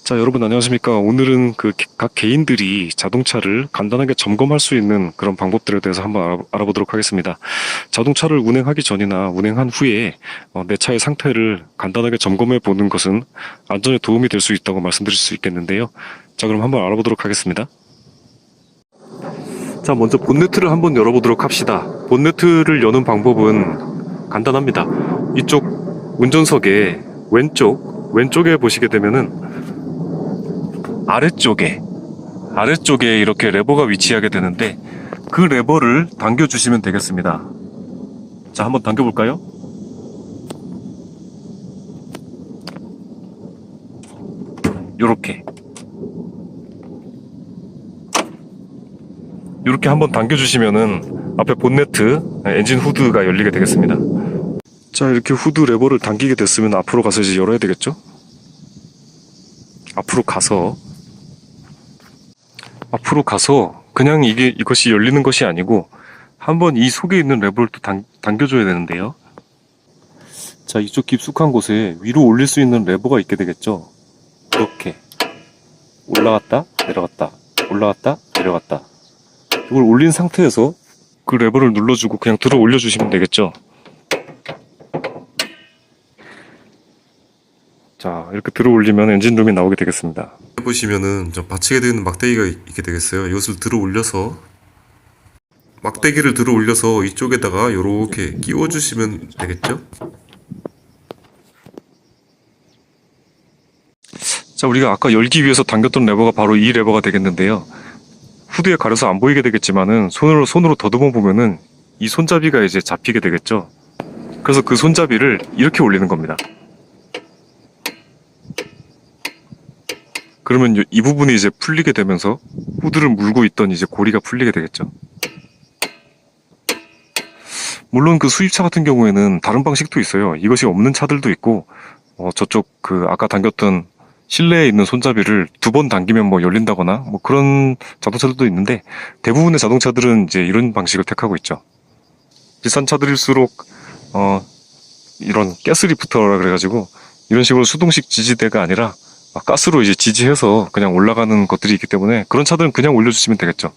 자, 여러분 안녕하십니까. 오늘은 각 개인들이 자동차를 간단하게 점검할 수 있는 그런 방법들에 대해서 한번 알아보도록 하겠습니다. 자동차를 운행하기 전이나 운행한 후에 내 차의 상태를 간단하게 점검해 보는 것은 안전에 도움이 될 수 있다고 말씀드릴 수 있겠는데요. 자, 그럼 한번 알아보도록 하겠습니다. 자, 먼저 본네트를 한번 열어보도록 합시다. 본네트를 여는 방법은 간단합니다. 이쪽 운전석의 왼쪽에 보시게 되면은 아래쪽에 이렇게 레버가 위치하게 되는데 그 레버를 당겨주시면 되겠습니다. 자, 한번 당겨볼까요? 요렇게 한번 당겨주시면은 앞에 본네트, 엔진 후드가 열리게 되겠습니다. 자, 이렇게 후드 레버를 당기게 됐으면 앞으로 가서 이제 열어야 되겠죠? 앞으로 가서 그냥 이것이 열리는 것이 아니고 한번 이 속에 있는 레버를 또 당겨줘야 되는데요. 자, 이쪽 깊숙한 곳에 위로 올릴 수 있는 레버가 있게 되겠죠. 이렇게 올라갔다 내려갔다 올라갔다 내려갔다, 이걸 올린 상태에서 그 레버를 눌러주고 그냥 들어 올려주시면 되겠죠. 자, 이렇게 들어 올리면 엔진룸이 나오게 되겠습니다. 보시면은 받치게 되는 막대기가 있게 되겠어요. 이것을 들어 올려서 막대기를 들어 올려서 이쪽에다가 이렇게 끼워 주시면 되겠죠. 자, 우리가 아까 열기 위해서 당겼던 레버가 바로 이 레버가 되겠는데요. 후드에 가려서 안 보이게 되겠지만은 손으로 더듬어 보면은 이 손잡이가 이제 잡히게 되겠죠. 그래서 그 손잡이를 이렇게 올리는 겁니다. 그러면 이 부분이 이제 풀리게 되면서 후드를 물고 있던 이제 고리가 풀리게 되겠죠. 물론 그 수입차 같은 경우에는 다른 방식도 있어요. 이것이 없는 차들도 있고, 저쪽 아까 당겼던 실내에 있는 손잡이를 2번 당기면 뭐 열린다거나 뭐 그런 자동차들도 있는데, 대부분의 자동차들은 이제 이런 방식을 택하고 있죠. 비싼 차들일수록 이런 가스리프터라 그래가지고 이런 식으로 수동식 지지대가 아니라 가스로 이제 지지해서 그냥 올라가는 것들이 있기 때문에 그런 차들은 그냥 올려주시면 되겠죠.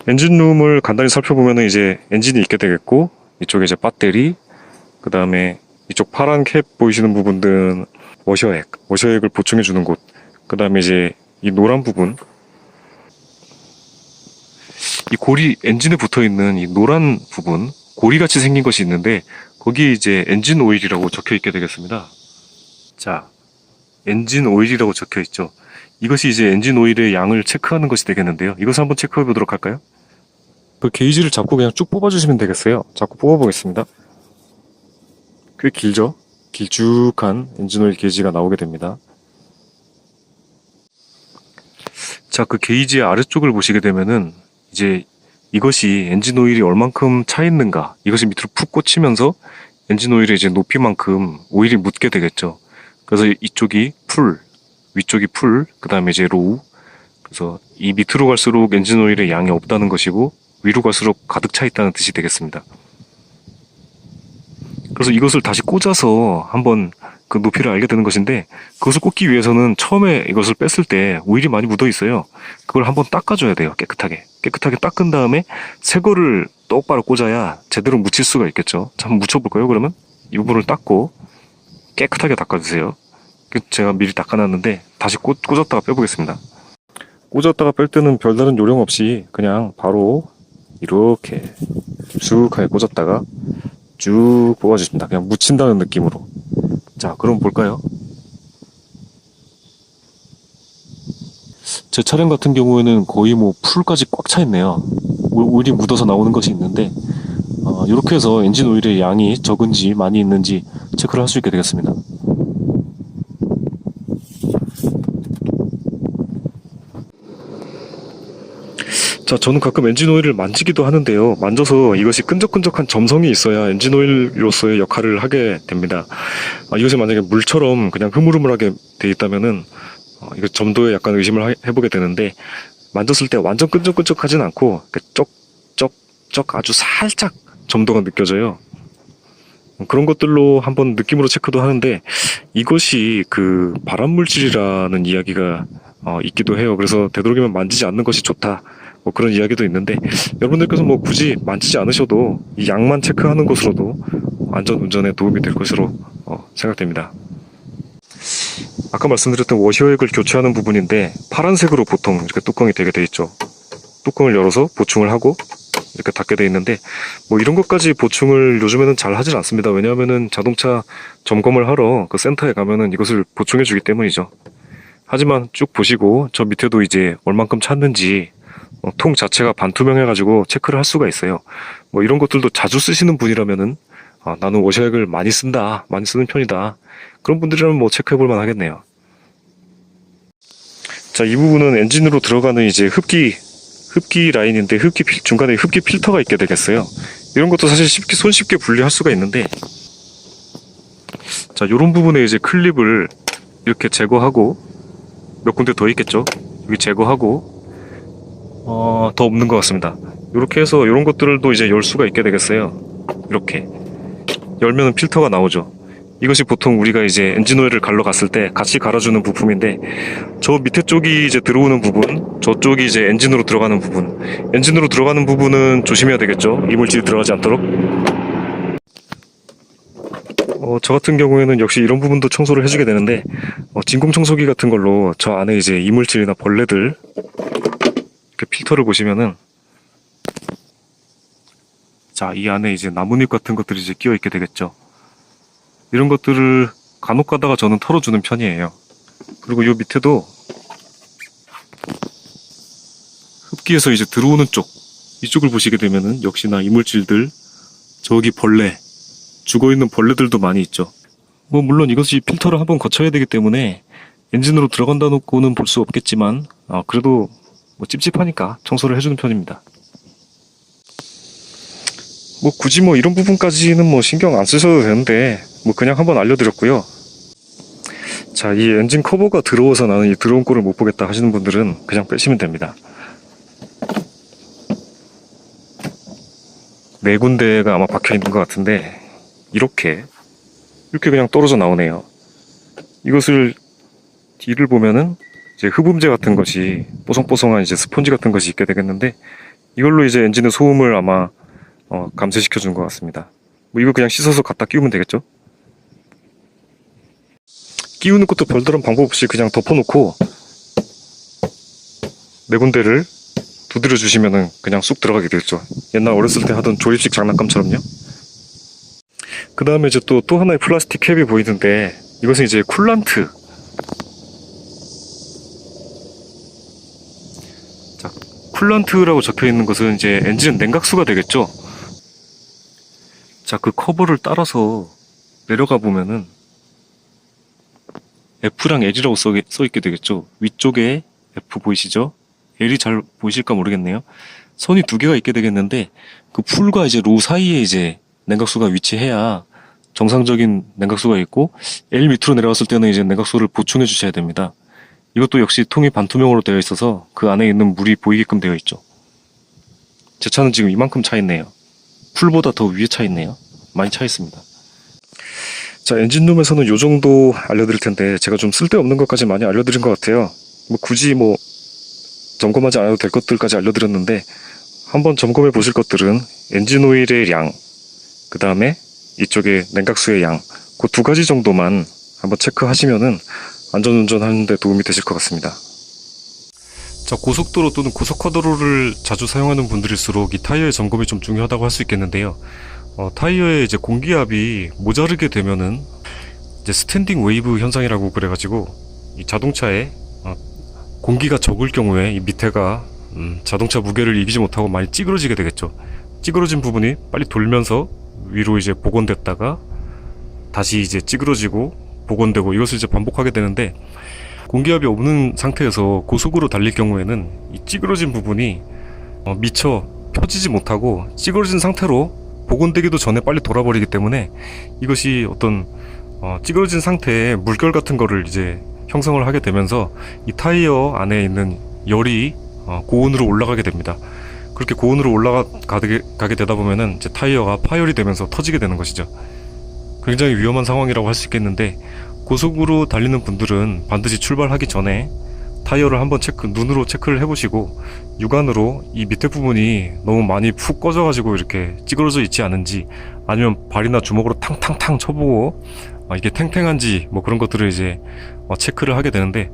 엔진룸을 간단히 살펴보면 이제 엔진이 있게 되겠고, 이쪽에 이제 배터리, 그 다음에 이쪽 파란 캡 보이시는 부분들은 워셔액을 보충해 주는 곳, 그 다음에 이제 이 노란 부분, 이 고리, 엔진에 붙어 있는 이 노란 부분, 고리같이 생긴 것이 있는데 거기 이제 엔진 오일이라고 적혀 있게 되겠습니다. 자, 엔진 오일이라고 적혀 있죠. 이것이 이제 엔진 오일의 양을 체크하는 것이 되겠는데요. 이것을 한번 체크해 보도록 할까요? 그 게이지를 잡고 그냥 쭉 뽑아주시면 되겠어요. 잡고 뽑아보겠습니다. 꽤 길죠? 길쭉한 엔진 오일 게이지가 나오게 됩니다. 자, 그 게이지의 아래쪽을 보시게 되면은 이제 이것이 엔진 오일이 얼만큼 차 있는가, 이것이 밑으로 푹 꽂히면서 엔진 오일의 이제 높이만큼 오일이 묻게 되겠죠. 그래서 이쪽이 풀, 위쪽이 풀, 그 다음에 이제 로우. 그래서 이 밑으로 갈수록 엔진 오일의 양이 없다는 것이고, 위로 갈수록 가득 차 있다는 뜻이 되겠습니다. 그래서 이것을 다시 꽂아서 한번 그 높이를 알게 되는 것인데, 그것을 꽂기 위해서는 처음에 이것을 뺐을 때 오일이 많이 묻어 있어요. 그걸 한번 닦아줘야 돼요. 깨끗하게 닦은 다음에 새 거를 똑바로 꽂아야 제대로 묻힐 수가 있겠죠. 자, 한번 묻혀볼까요? 그러면 이 부분을 닦고 깨끗하게 닦아주세요. 제가 미리 닦아놨는데 다시 꽂았다가 빼보겠습니다. 꽂았다가 뺄 때는 별다른 요령 없이 그냥 바로 이렇게 깊숙하게 꽂았다가 쭉 뽑아주십니다. 그냥 묻힌다는 느낌으로. 자, 그럼 볼까요? 제 차량 같은 경우에는 거의 뭐 풀까지 꽉 차 있네요. 오일이 묻어서 나오는 것이 있는데, 이렇게 해서 엔진 오일의 양이 적은지 많이 있는지 체크를 할 수 있게 되겠습니다. 자, 저는 가끔 엔진 오일을 만지기도 하는데요. 만져서 이것이 끈적끈적한 점성이 있어야 엔진 오일로서의 역할을 하게 됩니다. 이것이 만약에 물처럼 그냥 흐물흐물하게 돼 있다면은 이거 점도에 약간 의심을 해보게 되는데, 만졌을 때 완전 끈적끈적하진 않고 쩍쩍쩍 아주 살짝 점도가 느껴져요. 그런 것들로 한번 느낌으로 체크도 하는데 이것이 그 발암물질이라는 이야기가 있기도 해요. 그래서 되도록이면 만지지 않는 것이 좋다. 뭐 그런 이야기도 있는데 여러분들께서 뭐 굳이 만지지 않으셔도 이 양만 체크하는 것으로도 안전 운전에 도움이 될 것으로 생각됩니다. 아까 말씀드렸던 워셔액을 교체하는 부분인데 파란색으로 보통 이렇게 뚜껑이 되게 돼 있죠. 뚜껑을 열어서 보충을 하고 이렇게 닫게 돼 있는데 뭐 이런 것까지 보충을 요즘에는 잘 하진 않습니다. 왜냐하면은 자동차 점검을 하러 그 센터에 가면은 이것을 보충해 주기 때문이죠. 하지만 쭉 보시고 저 밑에도 이제 얼만큼 찼는지 통 자체가 반투명해 가지고 체크를 할 수가 있어요. 뭐 이런 것들도 자주 쓰시는 분이라면은 나는 워셔액을 많이 쓴다, 많이 쓰는 편이다, 그런 분들이라면 뭐 체크해 볼 만하겠네요. 자, 이 부분은 엔진으로 들어가는 이제 흡기 라인인데 중간에 흡기 필터가 있게 되겠어요. 이런 것도 사실 손쉽게 분리할 수가 있는데, 자, 이런 부분에 이제 클립을 이렇게 제거하고, 몇 군데 더 있겠죠? 여기 제거하고, 더 없는 것 같습니다. 이렇게 해서 이런 것들도 이제 열 수가 있게 되겠어요. 이렇게 열면은 필터가 나오죠. 이것이 보통 우리가 이제 엔진 오일을 갈러 갔을 때 같이 갈아주는 부품인데, 저 밑에 쪽이 이제 들어오는 부분, 저쪽이 이제 엔진으로 들어가는 부분. 엔진으로 들어가는 부분은 조심해야 되겠죠. 이물질이 들어가지 않도록. 저 같은 경우에는 역시 이런 부분도 청소를 해주게 되는데, 진공 청소기 같은 걸로 저 안에 이제 이물질이나 벌레들, 이렇게 필터를 보시면은, 자, 이 안에 이제 나뭇잎 같은 것들이 이제 끼어 있게 되겠죠. 이런 것들을 간혹 가다가 저는 털어주는 편이에요. 그리고 요 밑에도 흡기에서 이제 들어오는 쪽, 이쪽을 보시게 되면은 역시나 이물질들, 저기 벌레, 죽어있는 벌레들도 많이 있죠. 뭐 물론 이것이 필터를 한번 거쳐야 되기 때문에 엔진으로 들어간다 놓고는 볼 수 없겠지만 그래도 뭐 찝찝하니까 청소를 해주는 편입니다. 뭐 굳이 뭐 이런 부분까지는 뭐 신경 안 쓰셔도 되는데 뭐 그냥 한번 알려드렸고요. 자, 이 엔진 커버가 더러워서 나는 이 더러운 꼴을 못 보겠다 하시는 분들은 그냥 빼시면 됩니다. 네 군데가 아마 박혀 있는 것 같은데 이렇게 그냥 떨어져 나오네요. 이것을 뒤를 보면은 이제 흡음재 같은 것이 뽀송뽀송한 이제 스펀지 같은 것이 있게 되겠는데, 이걸로 이제 엔진의 소음을 아마 감쇄시켜 준 것 같습니다. 뭐 이거 그냥 씻어서 갖다 끼우면 되겠죠? 끼우는 것도 별다른 방법 없이 그냥 덮어놓고 네 군데를 두드려 주시면은 그냥 쑥 들어가게 되겠죠. 옛날 어렸을 때 하던 조립식 장난감처럼요. 그 다음에 이제 또 하나의 플라스틱 캡이 보이는데, 이것은 이제 쿨란트. 자, 쿨란트라고 적혀 있는 것은 이제 엔진 냉각수가 되겠죠. 자, 그 커버를 따라서 내려가 보면은 F랑 L이라고 써 있게 되겠죠. 위쪽에 F 보이시죠? L이 잘 보이실까 모르겠네요. 선이 두 개가 있게 되겠는데, 그 풀과 이제 로 사이에 이제 냉각수가 위치해야 정상적인 냉각수가 있고, L 밑으로 내려갔을 때는 이제 냉각수를 보충해 주셔야 됩니다. 이것도 역시 통이 반투명으로 되어 있어서 그 안에 있는 물이 보이게끔 되어 있죠. 제 차는 지금 이만큼 차 있네요. 풀보다 더 위에 차 있네요. 많이 차 있습니다. 자, 엔진룸에서는 요 정도 알려드릴 텐데, 제가 좀 쓸데없는 것까지 많이 알려드린 것 같아요. 뭐 굳이 뭐 점검하지 않아도 될 것들까지 알려드렸는데, 한번 점검해 보실 것들은 엔진 오일의 양, 그 다음에 이쪽에 냉각수의 양, 그 두 가지 정도만 한번 체크하시면은 안전운전 하는데 도움이 되실 것 같습니다. 자, 고속도로 또는 고속화도로를 자주 사용하는 분들일수록 이 타이어의 점검이 좀 중요하다고 할 수 있겠는데요. 타이어에 이제 공기압이 모자르게 되면은 이제 스탠딩 웨이브 현상이라고 그래가지고, 이 자동차에 공기가 적을 경우에 이 밑에가 자동차 무게를 이기지 못하고 많이 찌그러지게 되겠죠. 찌그러진 부분이 빨리 돌면서 위로 이제 복원됐다가 다시 이제 찌그러지고 복원되고, 이것을 이제 반복하게 되는데, 공기압이 없는 상태에서 고속으로 달릴 경우에는 이 찌그러진 부분이 미처 펴지지 못하고 찌그러진 상태로 복원되기도 전에 빨리 돌아버리기 때문에, 이것이 어떤 찌그러진 상태의 물결 같은 거를 이제 형성을 하게 되면서 이 타이어 안에 있는 열이 고온으로 올라가게 됩니다. 그렇게 고온으로 올라가게 되다 보면은 이제 타이어가 파열이 되면서 터지게 되는 것이죠. 굉장히 위험한 상황이라고 할 수 있겠는데, 고속으로 달리는 분들은 반드시 출발하기 전에 타이어를 한번 눈으로 체크를 해보시고, 육안으로 이 밑에 부분이 너무 많이 푹 꺼져가지고 이렇게 찌그러져 있지 않은지, 아니면 발이나 주먹으로 탕탕탕 쳐보고 이게 탱탱한지 뭐 그런 것들을 이제 체크를 하게 되는데,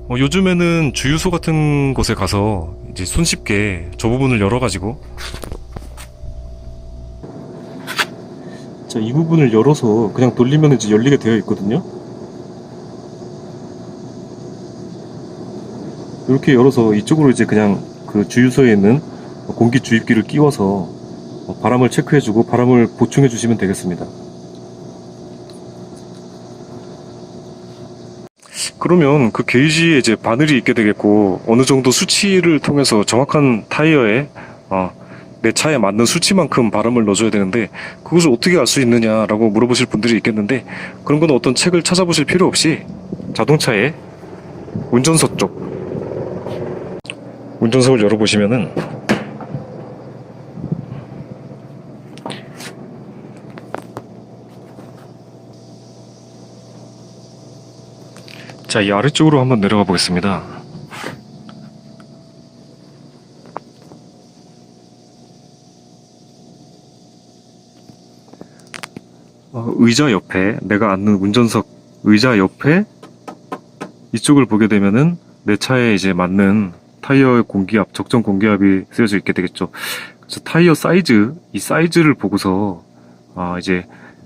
요즘에는 주유소 같은 곳에 가서 이제 손쉽게 저 부분을 열어가지고, 자, 이 부분을 열어서 그냥 돌리면 이제 열리게 되어 있거든요. 이렇게 열어서 이쪽으로 이제 그냥 그 주유소에 있는 공기 주입기를 끼워서 바람을 체크해주고 바람을 보충해 주시면 되겠습니다. 그러면 그 게이지에 이제 바늘이 있게 되겠고, 어느 정도 수치를 통해서 정확한 타이어에 내 차에 맞는 수치만큼 바람을 넣어줘야 되는데, 그것을 어떻게 알 수 있느냐라고 물어보실 분들이 있겠는데, 그런 건 어떤 책을 찾아보실 필요 없이 자동차의 운전석 쪽, 운전석을 열어보시면은 자, 이 아래쪽으로 한번 내려가 보겠습니다. 의자 옆에, 내가 앉는 운전석 의자 옆에 이쪽을 보게 되면은 내 차에 이제 맞는 타이어의 공기압, 적정 공기압이 쓰여져 있게 되겠죠. 그래서 타이어 사이즈, 이 사이즈를 보고서 이제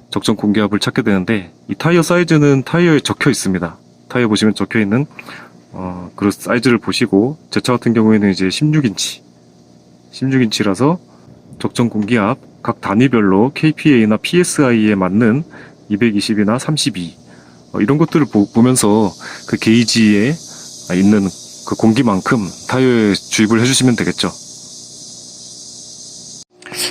적정 공기압을 찾게 되는데, 이 타이어 사이즈는 타이어에 적혀 있습니다. 타이어 보시면 적혀 있는 그 사이즈를 보시고, 제 차 같은 경우에는 이제 16인치라서 적정 공기압 각 단위별로 KPA나 PSI에 맞는 220이나 32 이런 것들을 보면서 그 게이지에 있는 그 공기만큼 타이어에 주입을 해주시면 되겠죠.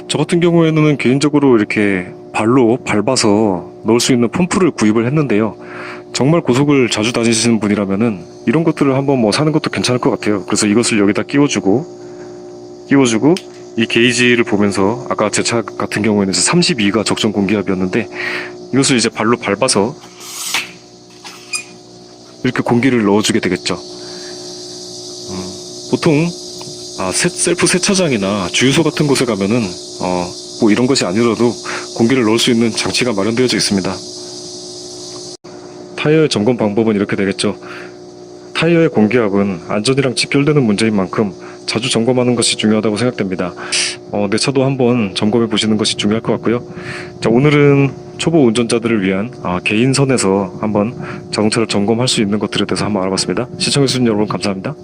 저 같은 경우에는 개인적으로 이렇게 발로 밟아서 넣을 수 있는 펌프를 구입을 했는데요. 정말 고속을 자주 다니시는 분이라면은 이런 것들을 한번 뭐 사는 것도 괜찮을 것 같아요. 그래서 이것을 여기다 끼워주고 이 게이지를 보면서, 아까 제 차 같은 경우에는 32가 적정 공기압이었는데, 이것을 이제 발로 밟아서 이렇게 공기를 넣어주게 되겠죠. 보통 셀프 세차장이나 주유소 같은 곳에 가면은 뭐 이런 것이 아니라도 공기를 넣을 수 있는 장치가 마련되어져 있습니다. 타이어의 점검 방법은 이렇게 되겠죠. 타이어의 공기압은 안전이랑 직결되는 문제인 만큼 자주 점검하는 것이 중요하다고 생각됩니다. 내 차도 한번 점검해 보시는 것이 중요할 것 같고요. 자, 오늘은 초보 운전자들을 위한 개인 선에서 한번 자동차를 점검할 수 있는 것들에 대해서 한번 알아봤습니다. 시청해주신 여러분 감사합니다.